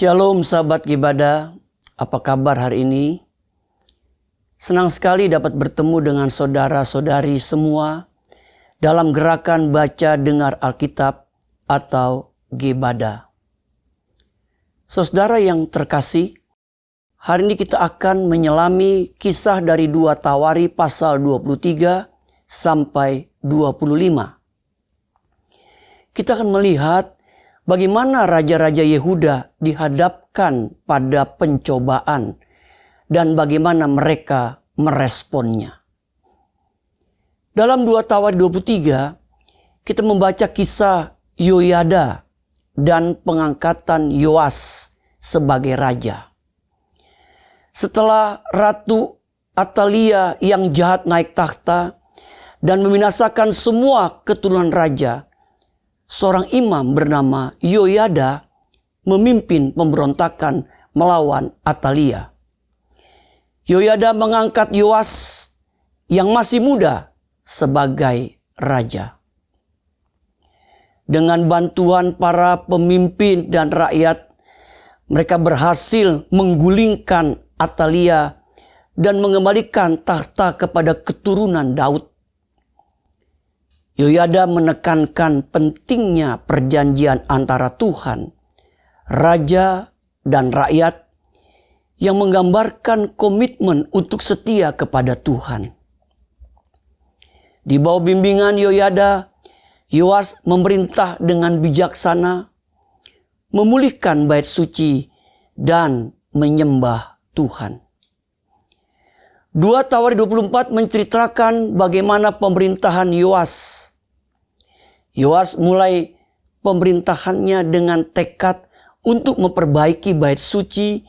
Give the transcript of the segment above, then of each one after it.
Shalom sahabat ibadah, apa kabar hari ini? Senang sekali dapat bertemu dengan saudara-saudari semua dalam gerakan baca dengar Alkitab atau Gebada. Saudara yang terkasih, hari ini kita akan menyelami kisah dari 2 Tawari pasal 23 sampai 25. Kita akan melihat bagaimana raja-raja Yehuda dihadapkan pada pencobaan dan bagaimana mereka meresponnya. Dalam 2 Tawari 23, kita membaca kisah Yoyada dan pengangkatan Yoas sebagai raja. Setelah Ratu Atalia yang jahat naik takhta dan membinasakan semua keturunan raja, seorang imam bernama Yoyada memimpin pemberontakan melawan Atalia. Yoyada mengangkat Yoas yang masih muda sebagai raja. Dengan bantuan para pemimpin dan rakyat, mereka berhasil menggulingkan Atalia dan mengembalikan takhta kepada keturunan Daud. Yoyada menekankan pentingnya perjanjian antara Tuhan, raja, dan rakyat yang menggambarkan komitmen untuk setia kepada Tuhan. Di bawah bimbingan Yoyada, Yoas memerintah dengan bijaksana, memulihkan bait suci, dan menyembah Tuhan. 2 Tawari 24 menceritakan bagaimana pemerintahan Yoas. Yoas mulai pemerintahannya dengan tekad untuk memperbaiki bait suci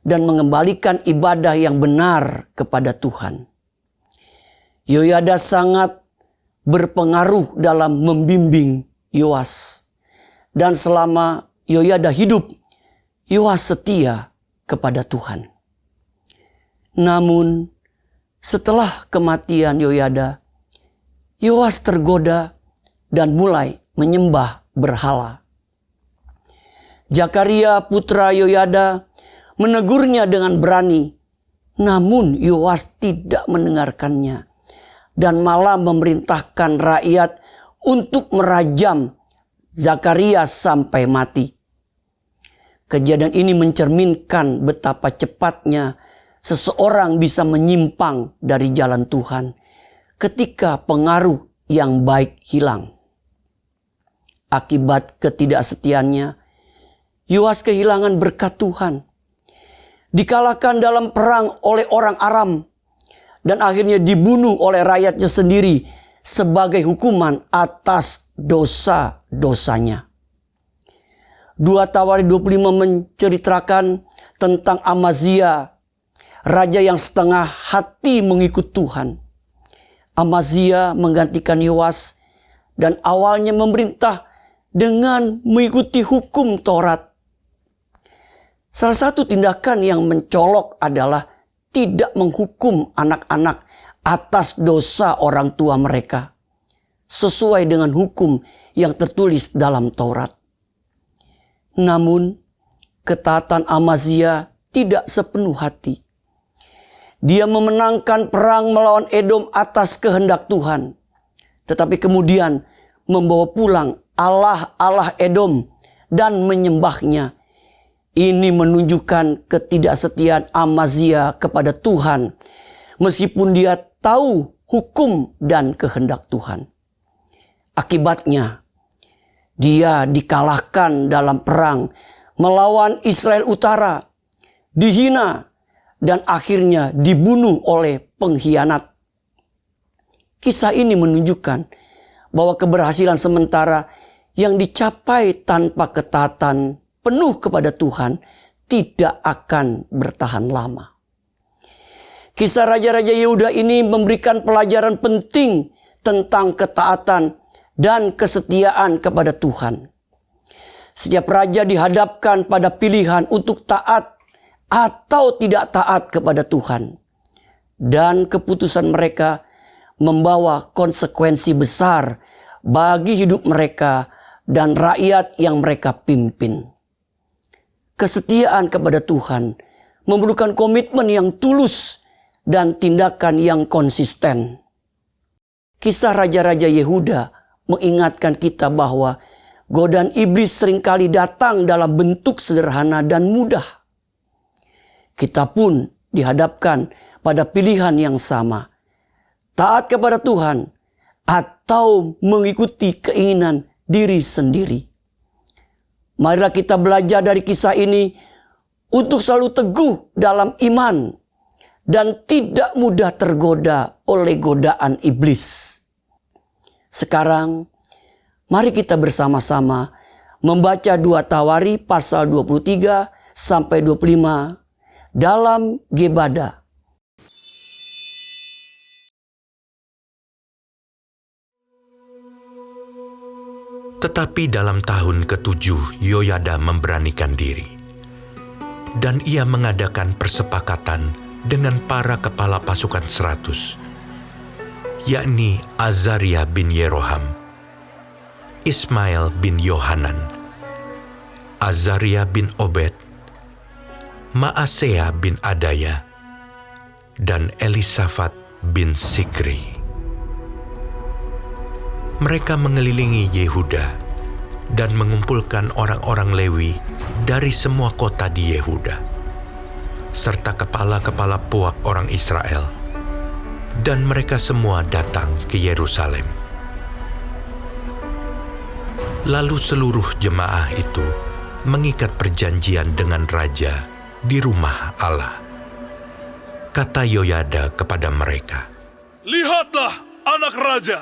dan mengembalikan ibadah yang benar kepada Tuhan. Yoyada sangat berpengaruh dalam membimbing Yoas. Dan selama Yoyada hidup, Yoas setia kepada Tuhan. Namun, setelah kematian Yoyada, Yoas tergoda dan mulai menyembah berhala. Zakaria putra Yoyada menegurnya dengan berani, namun Yoas tidak mendengarkannya dan malah memerintahkan rakyat untuk merajam Zakaria sampai mati. Kejadian ini mencerminkan betapa cepatnya seseorang bisa menyimpang dari jalan Tuhan ketika pengaruh yang baik hilang. Akibat ketidaksetiaannya, Yoas kehilangan berkat Tuhan. Dikalahkan dalam perang oleh orang Aram dan akhirnya dibunuh oleh rakyatnya sendiri sebagai hukuman atas dosa-dosanya. 2 Tawari 25 menceritakan tentang Amazia, raja yang setengah hati mengikut Tuhan. Amazia menggantikan Yoas dan awalnya memerintah dengan mengikuti hukum Taurat. Salah satu tindakan yang mencolok adalah tidak menghukum anak-anak atas dosa orang tua mereka, sesuai dengan hukum yang tertulis dalam Taurat. Namun, ketaatan Amazia tidak sepenuh hati. Dia memenangkan perang melawan Edom atas kehendak Tuhan. Tetapi kemudian membawa pulang Allah Edom dan menyembahnya. Ini menunjukkan ketidaksetiaan Amazia kepada Tuhan. Meskipun dia tahu hukum dan kehendak Tuhan. Akibatnya, dia dikalahkan dalam perang melawan Israel Utara. Dihina dan akhirnya dibunuh oleh pengkhianat. Kisah ini menunjukkan bahwa keberhasilan sementara yang dicapai tanpa ketaatan penuh kepada Tuhan tidak akan bertahan lama. Kisah Raja-Raja Yehuda ini memberikan pelajaran penting tentang ketaatan dan kesetiaan kepada Tuhan. Setiap raja dihadapkan pada pilihan untuk taat atau tidak taat kepada Tuhan. Dan keputusan mereka membawa konsekuensi besar bagi hidup mereka dan rakyat yang mereka pimpin. Kesetiaan kepada Tuhan memerlukan komitmen yang tulus dan tindakan yang konsisten. Kisah Raja-Raja Yehuda mengingatkan kita bahwa godaan iblis seringkali datang dalam bentuk sederhana dan mudah. Kita pun dihadapkan pada pilihan yang sama. Taat kepada Tuhan atau mengikuti keinginan diri sendiri. Marilah kita belajar dari kisah ini untuk selalu teguh dalam iman dan tidak mudah tergoda oleh godaan iblis. Sekarang, mari kita bersama-sama membaca 2 Tawari pasal 23 sampai 25 dalam Gebada. Tetapi dalam tahun ke-7 Yoyada memberanikan diri, dan ia mengadakan persepakatan dengan para kepala pasukan 100, yakni Azaria bin Yeroham, Ismail bin Yohanan, Azaria bin Obed, Maasea bin Adaya, dan Elisafat bin Sikri. Mereka mengelilingi Yehuda dan mengumpulkan orang-orang Lewi dari semua kota di Yehuda, serta kepala-kepala puak orang Israel, dan mereka semua datang ke Yerusalem. Lalu seluruh jemaah itu mengikat perjanjian dengan raja di rumah Allah. Kata Yoyada kepada mereka, "Lihatlah anak raja.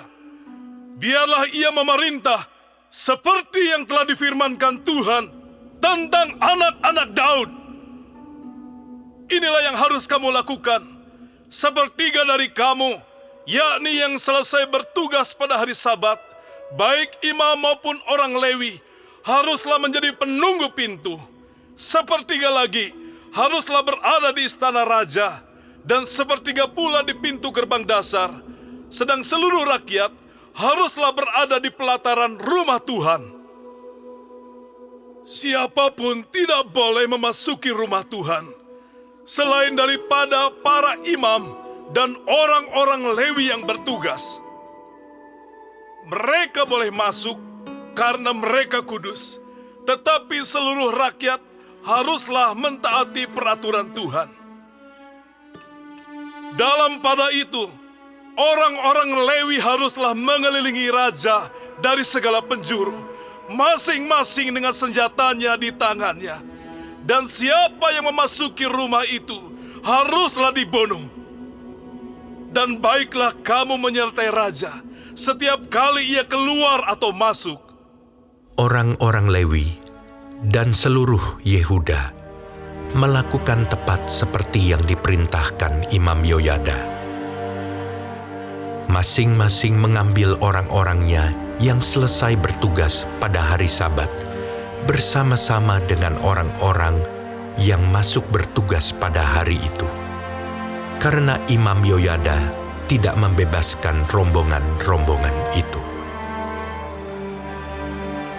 Biarlah ia memerintah seperti yang telah difirmankan Tuhan tentang anak-anak Daud. Inilah yang harus kamu lakukan. Sepertiga dari kamu, yakni yang selesai bertugas pada hari Sabat, baik imam maupun orang Lewi, haruslah menjadi penunggu pintu. Sepertiga lagi haruslah berada di istana raja, dan sepertiga pula di pintu gerbang dasar. Sedang seluruh rakyat haruslah berada di pelataran rumah Tuhan. Siapapun tidak boleh memasuki rumah Tuhan, selain daripada para imam dan orang-orang Lewi yang bertugas. Mereka boleh masuk karena mereka kudus, tetapi seluruh rakyat haruslah mentaati peraturan Tuhan. Dalam pada itu, orang-orang Lewi haruslah mengelilingi raja dari segala penjuru, masing-masing dengan senjatanya di tangannya. Dan siapa yang memasuki rumah itu haruslah dibunuh. Dan baiklah kamu menyertai raja setiap kali ia keluar atau masuk." Orang-orang Lewi dan seluruh Yehuda melakukan tepat seperti yang diperintahkan Imam Yoyada. Masing-masing mengambil orang-orangnya yang selesai bertugas pada hari Sabat, bersama-sama dengan orang-orang yang masuk bertugas pada hari itu. Karena Imam Yoyada tidak membebaskan rombongan-rombongan itu.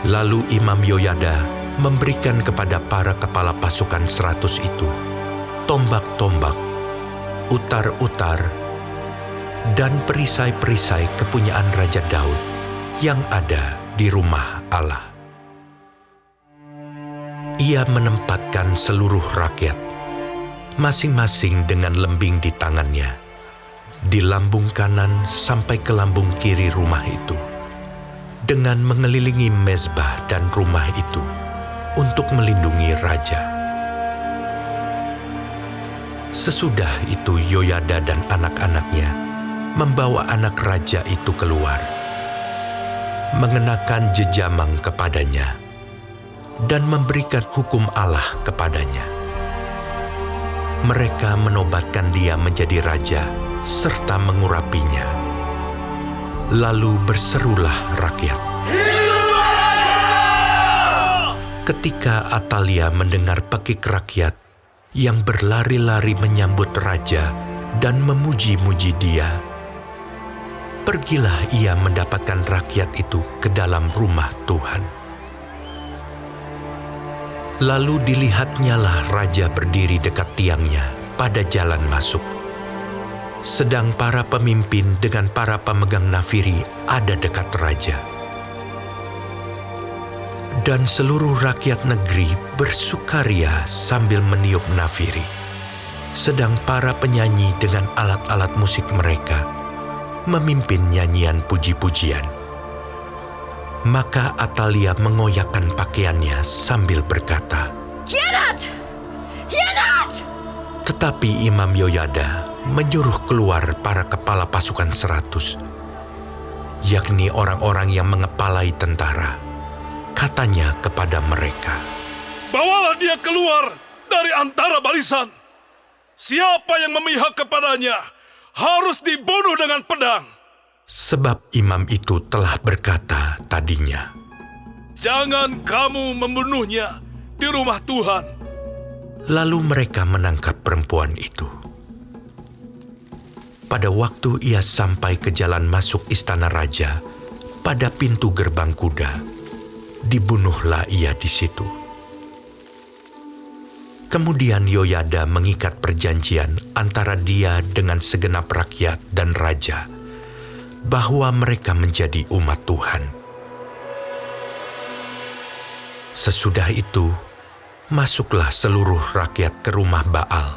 Lalu Imam Yoyada memberikan kepada para kepala pasukan 100 itu tombak-tombak, utar-utar, dan perisai-perisai kepunyaan Raja Daud yang ada di rumah Allah. Ia menempatkan seluruh rakyat, masing-masing dengan lembing di tangannya, di lambung kanan sampai ke lambung kiri rumah itu, dengan mengelilingi mezbah dan rumah itu untuk melindungi raja. Sesudah itu Yoyada dan anak-anaknya membawa anak raja itu keluar, mengenakan jejamang kepadanya, dan memberikan hukum Allah kepadanya. Mereka menobatkan dia menjadi raja serta mengurapinya. Lalu berserulah rakyat. Ketika Atalia mendengar pekik rakyat yang berlari-lari menyambut raja dan memuji-muji dia, pergilah ia mendapatkan rakyat itu ke dalam rumah Tuhan. Lalu dilihatnyalah raja berdiri dekat tiangnya pada jalan masuk. Sedang para pemimpin dengan para pemegang nafiri ada dekat raja. Dan seluruh rakyat negeri bersukaria sambil meniup nafiri. Sedang para penyanyi dengan alat-alat musik mereka memimpin nyanyian puji-pujian. Maka Atalia mengoyakkan pakaiannya sambil berkata, "Hianat! Hianat!" Tetapi Imam Yoyada menyuruh keluar para kepala pasukan 100, yakni orang-orang yang mengepalai tentara. Katanya kepada mereka, Bawalah dia keluar dari antara barisan. Siapa yang memihak kepadanya harus dibunuh dengan pedang. sebab imam itu telah berkata tadinya, Jangan kamu membunuhnya di rumah Tuhan. Lalu mereka menangkap perempuan itu. Pada waktu ia sampai ke jalan masuk istana raja, pada pintu gerbang kuda, dibunuhlah ia di situ. Kemudian Yoyada mengikat perjanjian antara dia dengan segenap rakyat dan raja, bahwa mereka menjadi umat Tuhan. Sesudah itu, masuklah seluruh rakyat ke rumah Baal,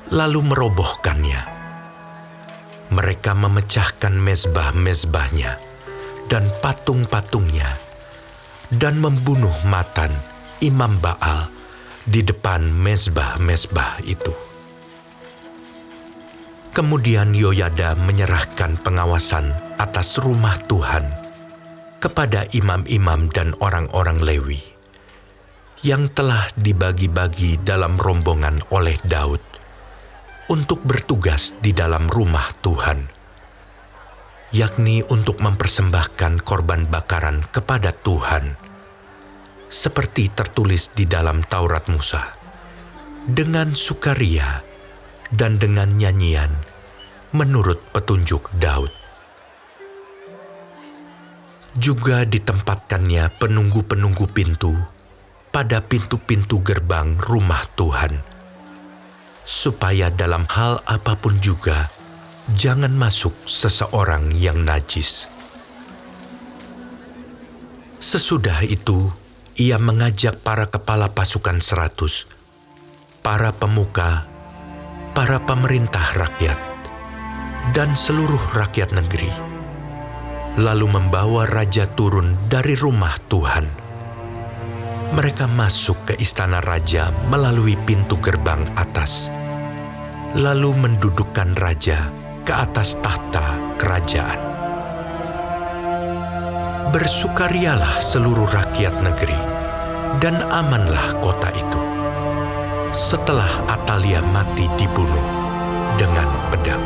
lalu merobohkannya. Mereka memecahkan mezbah-mezbahnya dan patung-patungnya, dan membunuh Matan, imam Baal, di depan mezbah-mezbah itu. Kemudian Yoyada menyerahkan pengawasan atas rumah Tuhan kepada imam-imam dan orang-orang Lewi, yang telah dibagi-bagi dalam rombongan oleh Daud untuk bertugas di dalam rumah Tuhan, yakni untuk mempersembahkan korban bakaran kepada Tuhan, seperti tertulis di dalam Taurat Musa, dengan sukaria dan dengan nyanyian menurut petunjuk Daud. Juga ditempatkannya penunggu-penunggu pintu pada pintu-pintu gerbang rumah Tuhan, supaya dalam hal apapun juga jangan masuk seseorang yang najis. Sesudah itu, ia mengajak para kepala pasukan 100, para pemuka, para pemerintah rakyat, dan seluruh rakyat negeri, lalu membawa raja turun dari rumah Tuhan. Mereka masuk ke istana raja melalui pintu gerbang atas, lalu mendudukkan raja ke atas tahta kerajaan. Bersukarialah seluruh rakyat negeri, dan amanlah kota itu, setelah Atalia mati dibunuh dengan pedang.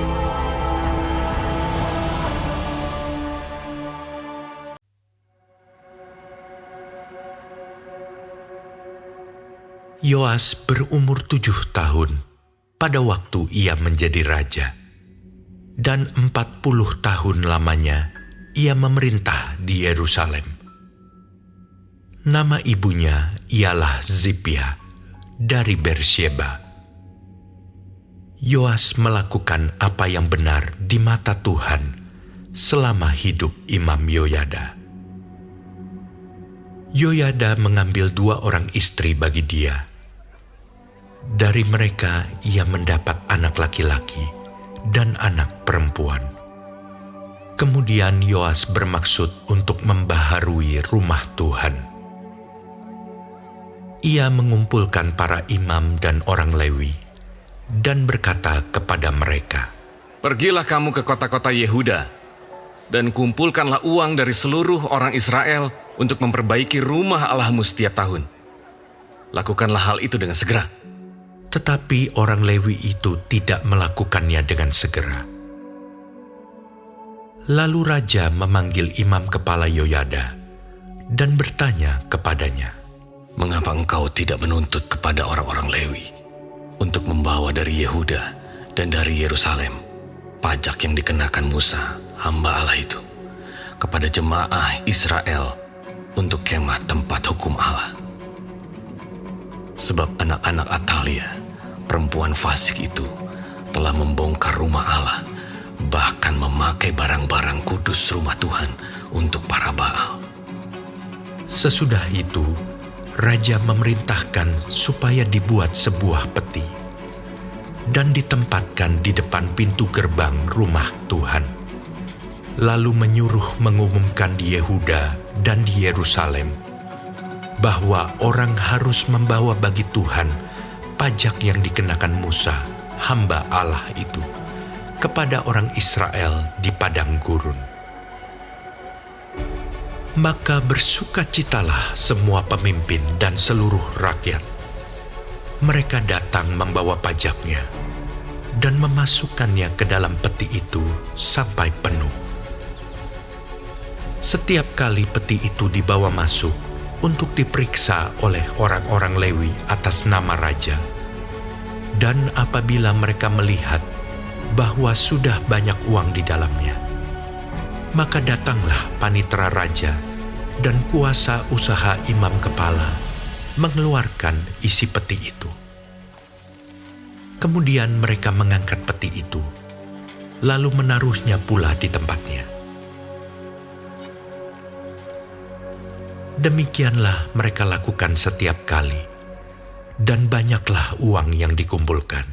Yoas berumur 7 tahun pada waktu ia menjadi raja, dan 40 tahun lamanya ia memerintah di Yerusalem. Nama ibunya ialah Zipia dari Bersyeba. Yoas melakukan apa yang benar di mata Tuhan selama hidup Imam Yoyada. Yoyada mengambil 2 orang istri bagi dia. Dari mereka ia mendapat anak laki-laki dan anak perempuan. Kemudian Yoas bermaksud untuk membaharui rumah Tuhan. Ia mengumpulkan para imam dan orang Lewi dan berkata kepada mereka, Pergilah kamu ke kota-kota Yehuda dan kumpulkanlah uang dari seluruh orang Israel untuk memperbaiki rumah Allahmu setiap tahun. Lakukanlah hal itu dengan segera. Tetapi orang Lewi itu tidak melakukannya dengan segera. Lalu raja memanggil imam kepala Yoyada dan bertanya kepadanya, Mengapa engkau tidak menuntut kepada orang-orang Lewi untuk membawa dari Yehuda dan dari Yerusalem pajak yang dikenakan Musa, hamba Allah itu, kepada jemaah Israel untuk kemah tempat hukum Allah? Sebab anak-anak Atalia, perempuan fasik itu, telah membongkar rumah Allah, bahkan memakai barang-barang kudus rumah Tuhan untuk para Baal. Sesudah itu, raja memerintahkan supaya dibuat sebuah peti dan ditempatkan di depan pintu gerbang rumah Tuhan. Lalu menyuruh mengumumkan di Yehuda dan di Yerusalem bahwa orang harus membawa bagi Tuhan pajak yang dikenakan Musa, hamba Allah itu, kepada orang Israel di padang gurun. Maka bersukacitalah semua pemimpin dan seluruh rakyat. Mereka datang membawa pajaknya dan memasukkannya ke dalam peti itu sampai penuh. Setiap kali peti itu dibawa masuk untuk diperiksa oleh orang-orang Lewi atas nama raja, dan apabila mereka melihat bahwa sudah banyak uang di dalamnya, maka datanglah panitera raja dan kuasa usaha imam kepala mengeluarkan isi peti itu. Kemudian mereka mengangkat peti itu, lalu menaruhnya pula di tempatnya. Demikianlah mereka lakukan setiap kali, dan banyaklah uang yang dikumpulkan.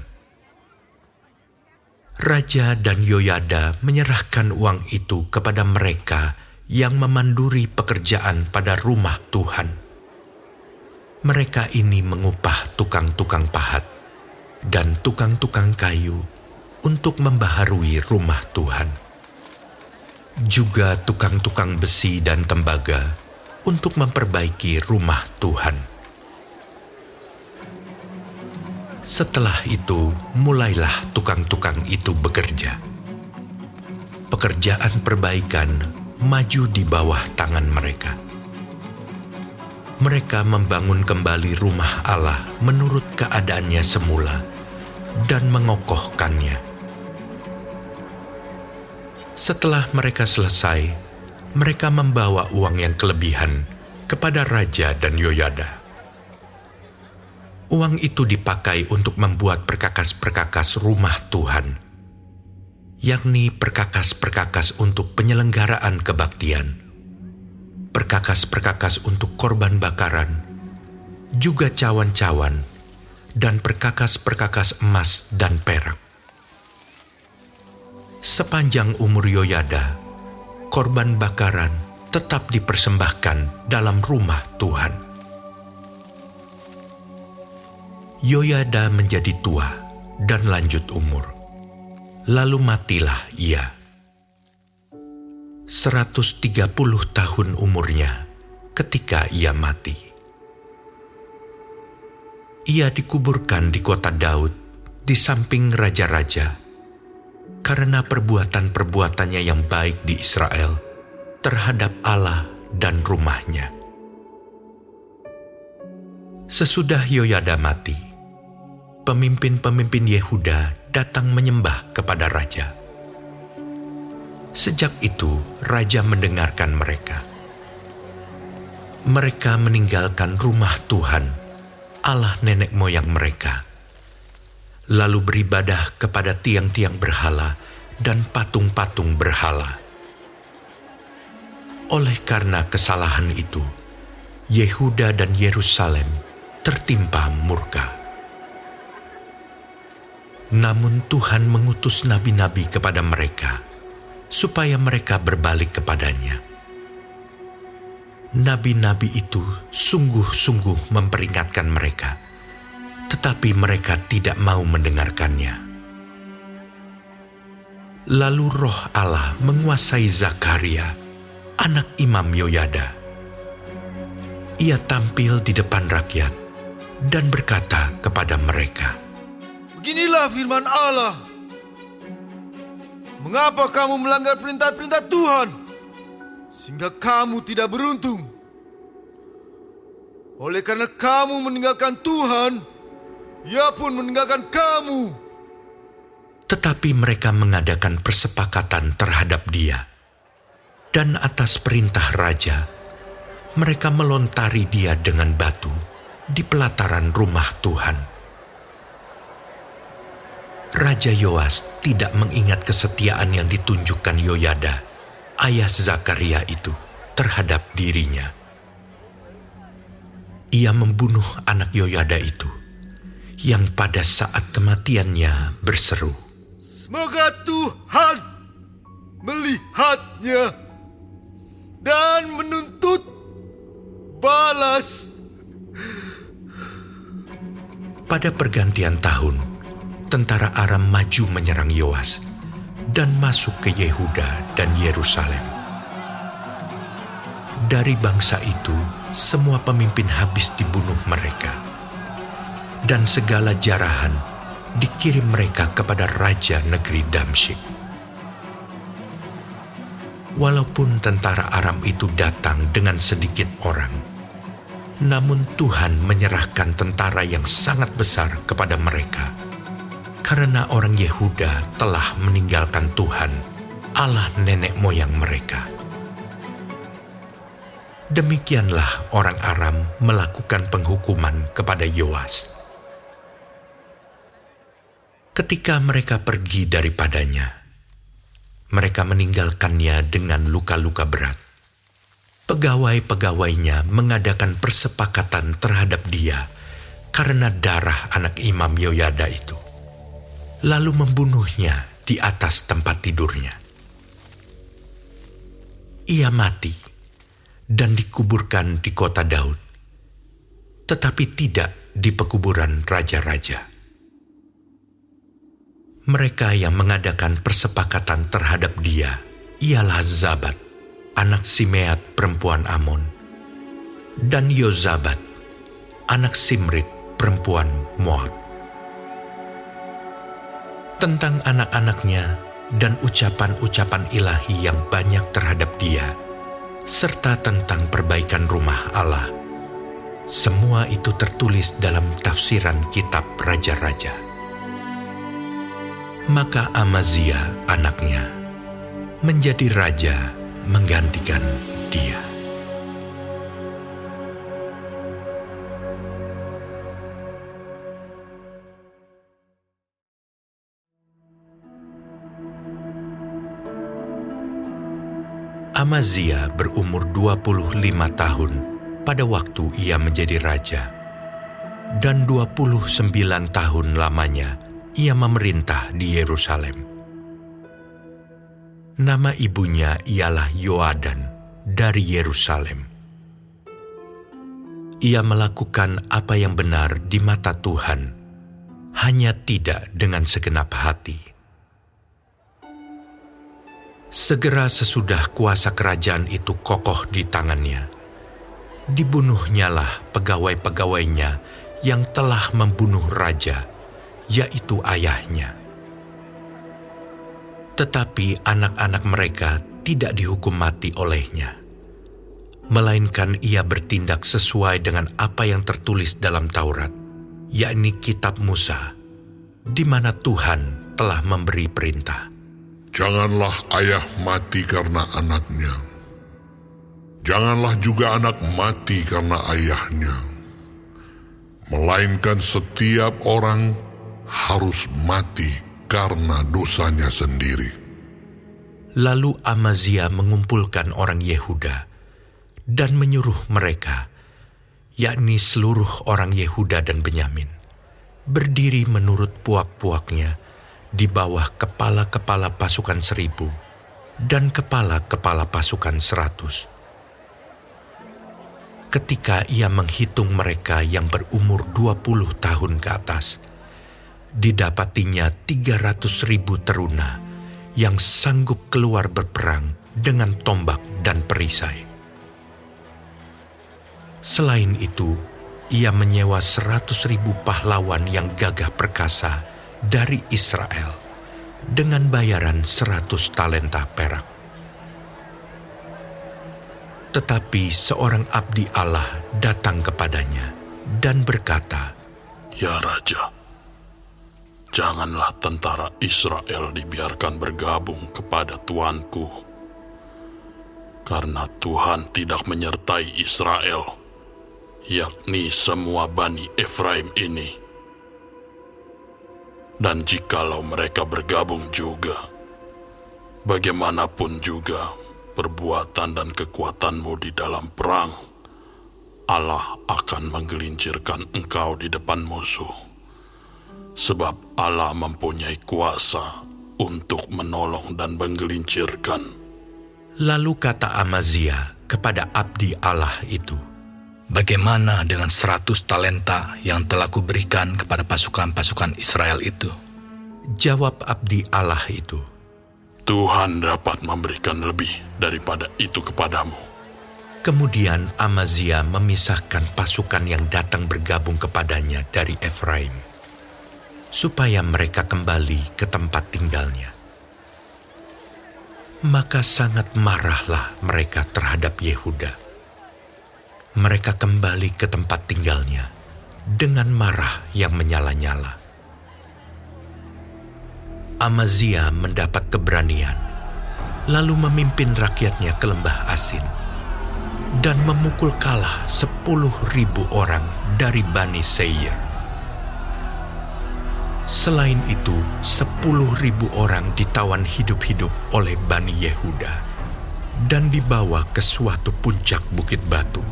Raja dan Yoyada menyerahkan uang itu kepada mereka yang memanduri pekerjaan pada rumah Tuhan. Mereka ini mengupah tukang-tukang pahat dan tukang-tukang kayu untuk membaharui rumah Tuhan. Juga tukang-tukang besi dan tembaga untuk memperbaiki rumah Tuhan. Setelah itu, mulailah tukang-tukang itu bekerja. Pekerjaan perbaikan maju di bawah tangan mereka. Mereka membangun kembali rumah Allah menurut keadaannya semula dan mengokohkannya. Setelah mereka selesai, mereka membawa uang yang kelebihan kepada Raja dan Yoyada. Uang itu dipakai untuk membuat perkakas-perkakas rumah Tuhan, yakni perkakas-perkakas untuk penyelenggaraan kebaktian, perkakas-perkakas untuk korban bakaran, juga cawan-cawan, dan perkakas-perkakas emas dan perak. Sepanjang umur Yoyada, korban bakaran tetap dipersembahkan dalam rumah Tuhan. Yoyada menjadi tua dan lanjut umur, lalu matilah ia. 130 tahun umurnya ketika ia mati. Ia dikuburkan di kota Daud di samping raja-raja, karena perbuatan-perbuatannya yang baik di Israel terhadap Allah dan rumahnya. Sesudah Yoyada mati, pemimpin-pemimpin Yehuda datang menyembah kepada raja. Sejak itu, raja mendengarkan mereka. Mereka meninggalkan rumah Tuhan, Allah nenek moyang mereka, lalu beribadah kepada tiang-tiang berhala dan patung-patung berhala. Oleh karena kesalahan itu, Yehuda dan Yerusalem tertimpa murka. Namun Tuhan mengutus nabi-nabi kepada mereka, supaya mereka berbalik kepadanya. Nabi-nabi itu sungguh-sungguh memperingatkan mereka, tetapi mereka tidak mau mendengarkannya. Lalu roh Allah menguasai Zakaria, anak Imam Yoyada. Ia tampil di depan rakyat dan berkata kepada mereka, "Beginilah firman Allah. Mengapa kamu melanggar perintah-perintah Tuhan, sehingga kamu tidak beruntung? Oleh karena kamu meninggalkan Tuhan, Ia pun meninggalkan kamu." Tetapi mereka mengadakan persepakatan terhadap dia, dan atas perintah raja, mereka melontari dia dengan batu di pelataran rumah Tuhan. Raja Yoas tidak mengingat kesetiaan yang ditunjukkan Yoyada, ayah Zakaria itu, terhadap dirinya. Ia membunuh anak Yoyada itu, yang pada saat kematiannya berseru, Semoga Tuhan melihatnya dan menuntut balas. Pada pergantian tahun, tentara Aram maju menyerang Yoas dan masuk ke Yehuda dan Yerusalem. Dari bangsa itu, semua pemimpin habis dibunuh mereka, dan segala jarahan dikirim mereka kepada raja negeri Damsyik. Walaupun tentara Aram itu datang dengan sedikit orang, namun Tuhan menyerahkan tentara yang sangat besar kepada mereka, karena orang Yehuda telah meninggalkan Tuhan, Allah nenek moyang mereka. Demikianlah orang Aram melakukan penghukuman kepada Yoas. Ketika mereka pergi daripadanya, mereka meninggalkannya dengan luka-luka berat. Pegawai-pegawainya mengadakan persepakatan terhadap dia karena darah anak Imam Yoyada itu, lalu membunuhnya di atas tempat tidurnya. Ia mati dan dikuburkan di kota Daud, tetapi tidak di pekuburan raja-raja. Mereka yang mengadakan persepakatan terhadap dia ialah Zabat, anak Simeat perempuan Amon, dan Yozabat, anak Simrit perempuan Moab. Tentang anak-anaknya dan ucapan-ucapan ilahi yang banyak terhadap dia, serta tentang perbaikan rumah Allah, semua itu tertulis dalam tafsiran kitab Raja-Raja. Maka Amazia anaknya menjadi raja menggantikan dia. Amazia berumur 25 tahun pada waktu ia menjadi raja, dan 29 tahun lamanya ia memerintah di Yerusalem. Nama ibunya ialah Yoadan dari Yerusalem. Ia melakukan apa yang benar di mata Tuhan, hanya tidak dengan segenap hati. Segera sesudah kuasa kerajaan itu kokoh di tangannya, dibunuhnyalah pegawai-pegawainya yang telah membunuh raja, yaitu ayahnya. Tetapi anak-anak mereka tidak dihukum mati olehnya, melainkan ia bertindak sesuai dengan apa yang tertulis dalam Taurat, yakni kitab Musa, di mana Tuhan telah memberi perintah. Janganlah ayah mati karena anaknya. Janganlah juga anak mati karena ayahnya. Melainkan setiap orang harus mati karena dosanya sendiri. Lalu Amazia mengumpulkan orang Yehuda dan menyuruh mereka, yakni seluruh orang Yehuda dan Benyamin, berdiri menurut puak-puaknya di bawah kepala-kepala pasukan 1000 dan kepala-kepala pasukan 100. Ketika ia menghitung mereka yang berumur 20 tahun ke atas, didapatinya 300.000 teruna yang sanggup keluar berperang dengan tombak dan perisai. Selain itu, ia menyewa 100.000 pahlawan yang gagah perkasa dari Israel dengan bayaran 100 talenta perak. Tetapi seorang abdi Allah datang kepadanya dan berkata, "Ya Raja, janganlah tentara Israel dibiarkan bergabung kepada tuanku, karena Tuhan tidak menyertai Israel, yakni semua Bani Efraim ini. Dan jikalau mereka bergabung juga, bagaimanapun juga perbuatan dan kekuatanmu di dalam perang, Allah akan menggelincirkan engkau di depan musuh. Sebab Allah mempunyai kuasa untuk menolong dan menggelincirkan. Lalu kata Amazia kepada abdi Allah itu, Bagaimana dengan 100 talenta yang telah kuberikan kepada pasukan-pasukan Israel itu? Jawab abdi Allah itu, Tuhan dapat memberikan lebih daripada itu kepadamu. Kemudian Amazia memisahkan pasukan yang datang bergabung kepadanya dari Efraim, supaya mereka kembali ke tempat tinggalnya. Maka sangat marahlah mereka terhadap Yehuda. Mereka kembali ke tempat tinggalnya dengan marah yang menyala-nyala. Amazia mendapat keberanian, lalu memimpin rakyatnya ke lembah Asin, dan memukul kalah 10.000 orang dari Bani Seir. Selain itu, 10.000 orang ditawan hidup-hidup oleh Bani Yehuda dan dibawa ke suatu puncak bukit batu.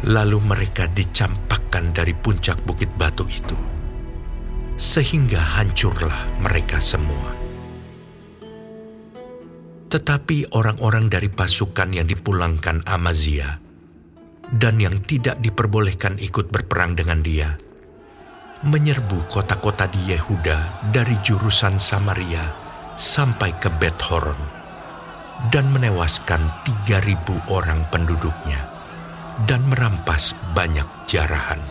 Lalu mereka dicampakkan dari puncak bukit batu itu, sehingga hancurlah mereka semua. Tetapi orang-orang dari pasukan yang dipulangkan Amazia dan yang tidak diperbolehkan ikut berperang dengan dia, menyerbu kota-kota di Yehuda dari jurusan Samaria sampai ke Bet-Horon dan menewaskan 3.000 orang penduduknya dan merampas banyak jarahan.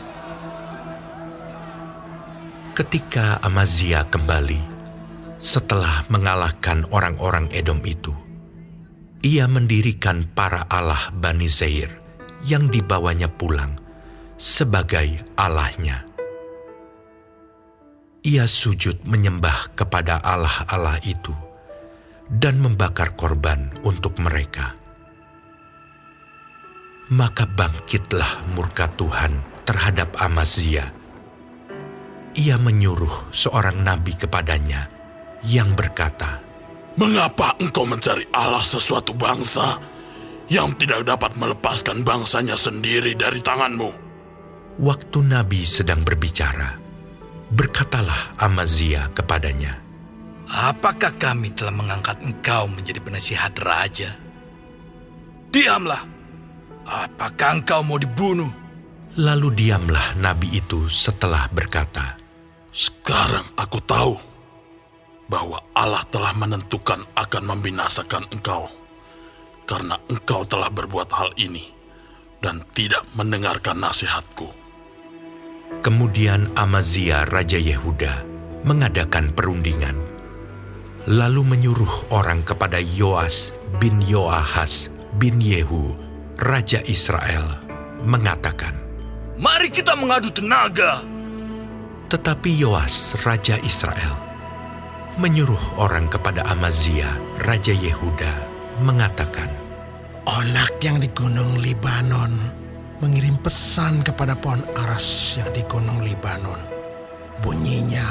Ketika Amazia kembali, setelah mengalahkan orang-orang Edom itu, ia mendirikan para allah Bani Seir yang dibawanya pulang sebagai allahnya. Ia sujud menyembah kepada allah-allah itu dan membakar korban untuk mereka. Maka bangkitlah murka Tuhan terhadap Amazia. Ia menyuruh seorang nabi kepadanya yang berkata, Mengapa engkau mencari Allah sesuatu bangsa yang tidak dapat melepaskan bangsanya sendiri dari tanganmu? Waktu nabi sedang berbicara, berkatalah Amazia kepadanya, Apakah kami telah mengangkat engkau menjadi penasihat raja? Diamlah! Apakah engkau mau dibunuh? Lalu diamlah nabi itu setelah berkata, Sekarang aku tahu bahwa Allah telah menentukan akan membinasakan engkau, karena engkau telah berbuat hal ini dan tidak mendengarkan nasihatku. Kemudian Amazia Raja Yehuda mengadakan perundingan, lalu menyuruh orang kepada Yoas bin Yoahas bin Yehu, Raja Israel, mengatakan, Mari kita mengadu tenaga. Tetapi Yoas, Raja Israel, menyuruh orang kepada Amazia, Raja Yehuda, mengatakan, Onak yang di Gunung Libanon mengirim pesan kepada pohon aras yang di Gunung Libanon. Bunyinya,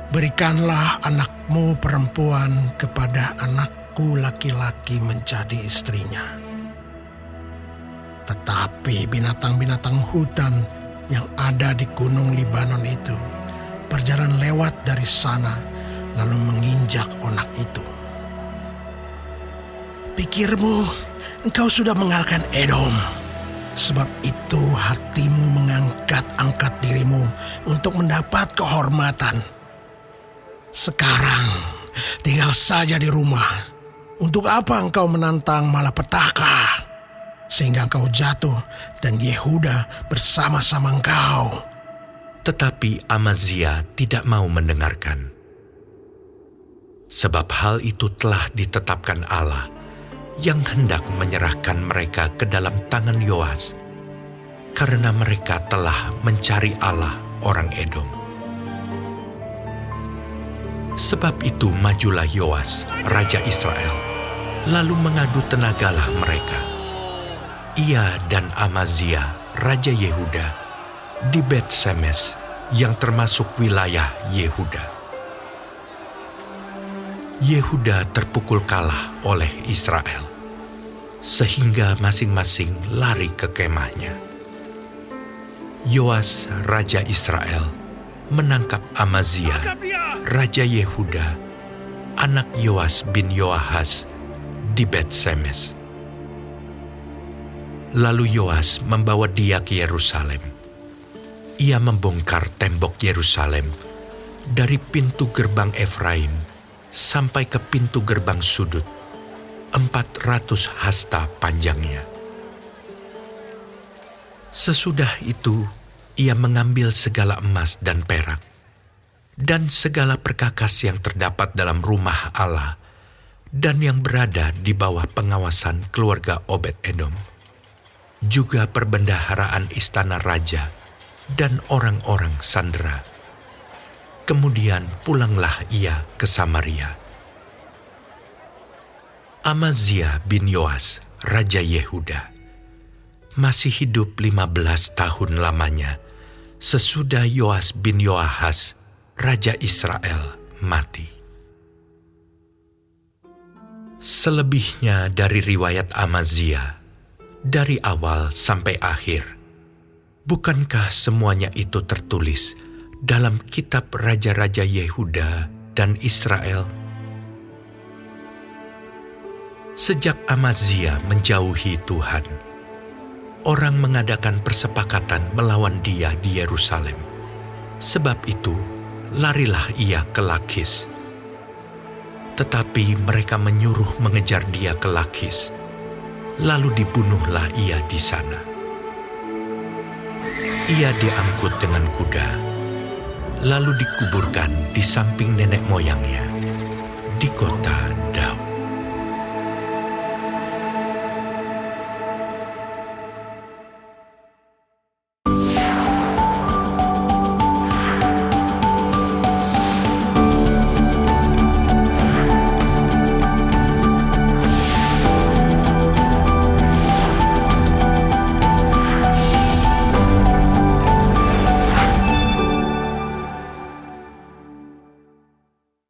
berikanlah anakmu perempuan kepada anakku laki-laki menjadi istrinya. Tetapi binatang-binatang hutan yang ada di Gunung Libanon itu berjalan lewat dari sana lalu menginjak onak itu. Pikirmu engkau sudah mengalahkan Edom, sebab itu hatimu mengangkat-angkat dirimu untuk mendapat kehormatan. Sekarang tinggal saja di rumah. Untuk apa engkau menantang malapetaka? Sehingga engkau jatuh dan Yehuda bersama-sama engkau. Tetapi Amazia tidak mau mendengarkan. Sebab hal itu telah ditetapkan Allah yang hendak menyerahkan mereka ke dalam tangan Yoas, karena mereka telah mencari Allah orang Edom. Sebab itu majulah Yoas, Raja Israel, lalu mengadu tenagalah mereka. Ia dan Amazia, Raja Yehuda di Bet-Semes yang termasuk wilayah Yehuda. Yehuda terpukul kalah oleh Israel, sehingga masing-masing lari ke kemahnya. Yoas, Raja Israel, menangkap Amazia, Raja Yehuda, anak Yoas bin Yoahas, di Bet-Semes. Lalu Yoas membawa dia ke Yerusalem. Ia membongkar tembok Yerusalem dari pintu gerbang Efraim sampai ke pintu gerbang sudut, 400 hasta panjangnya. Sesudah itu, ia mengambil segala emas dan perak, dan segala perkakas yang terdapat dalam rumah Allah, dan yang berada di bawah pengawasan keluarga Obed-Edom, juga perbendaharaan istana raja dan orang-orang sandera. Kemudian pulanglah ia ke Samaria. Amazia bin Yoas, Raja Yehuda, masih hidup 15 tahun lamanya sesudah Yoas bin Yoahas, Raja Israel, mati. Selebihnya dari riwayat Amazia, dari awal sampai akhir, bukankah semuanya itu tertulis dalam kitab Raja-Raja Yehuda dan Israel? Sejak Amazia menjauhi Tuhan, orang mengadakan persepakatan melawan dia di Yerusalem. Sebab itu, larilah ia ke Lakis. Tetapi mereka menyuruh mengejar dia ke Lakis, lalu dibunuhlah ia di sana. Ia diangkut dengan kuda, lalu dikuburkan di samping nenek moyangnya di kota Daud.